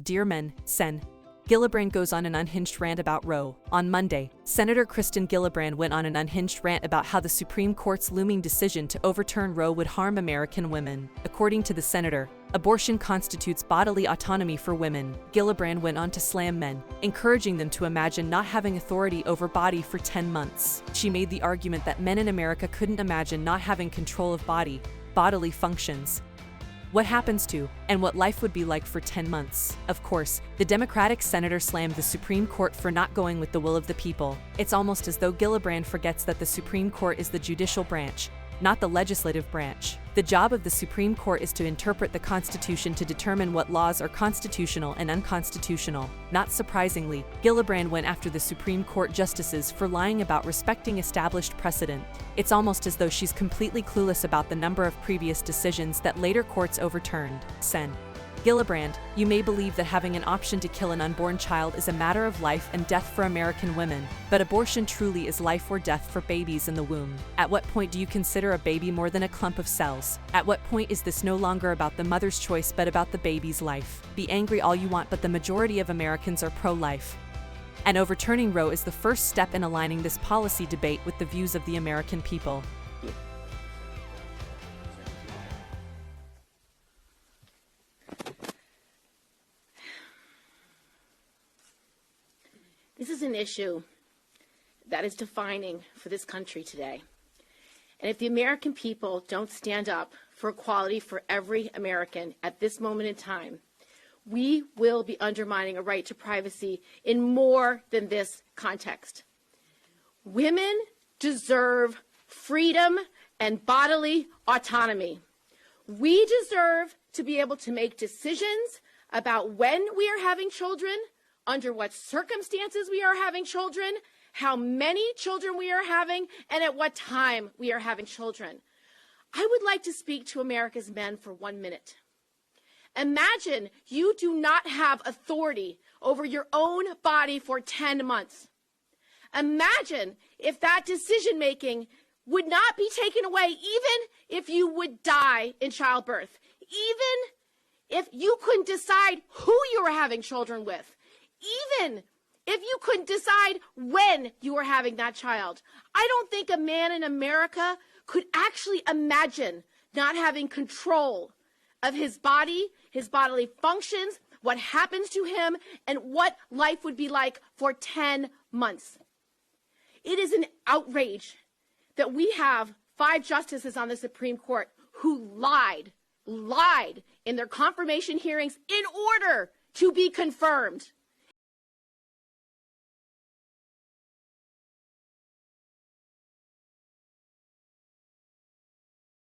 Dear Men, Sen. Gillibrand goes on an unhinged rant about Roe. On Monday, Senator Kristin Gillibrand went on an unhinged rant about how the Supreme Court's looming decision to overturn Roe would harm American women. According to the senator, abortion constitutes bodily autonomy for women. Gillibrand went on to slam men, encouraging them to imagine not having authority over body for 10 months. She made the argument that men in America couldn't imagine not having control of bodily functions. What happens to, and what life would be like for 10 months. Of course, the Democratic senator slammed the Supreme Court for not going with the will of the people. It's almost as though Gillibrand forgets that the Supreme Court is the judicial branch, not the legislative branch. The job of the Supreme Court is to interpret the Constitution to determine what laws are constitutional and unconstitutional. Not surprisingly, Gillibrand went after the Supreme Court justices for lying about respecting established precedent. It's almost as though she's completely clueless about the number of previous decisions that later courts overturned. Sen. Gillibrand, you may believe that having an option to kill an unborn child is a matter of life and death for American women, but abortion truly is life or death for babies in the womb. At what point do you consider a baby more than a clump of cells? At what point is this no longer about the mother's choice but about the baby's life? Be angry all you want, but the majority of Americans are pro-life. And overturning Roe is the first step in aligning this policy debate with the views of the American people. This is an issue that is defining for this country today. And if the American people don't stand up for equality for every American at this moment in time, we will be undermining a right to privacy in more than this context. Women deserve freedom and bodily autonomy. We deserve to be able to make decisions about when we are having children, under what circumstances we are having children, how many children we are having, and at what time we are having children. I would like to speak to America's men for 1 minute. Imagine you do not have authority over your own body for 10 months. Imagine if that decision-making would not be taken away, even if you would die in childbirth, even if you couldn't decide who you were having children with, even if you couldn't decide when you were having that child. I don't think a man in America could actually imagine not having control of his body, his bodily functions, what happens to him, and what life would be like for 10 months. It is an outrage that we have 5 justices on the Supreme Court who lied in their confirmation hearings in order to be confirmed.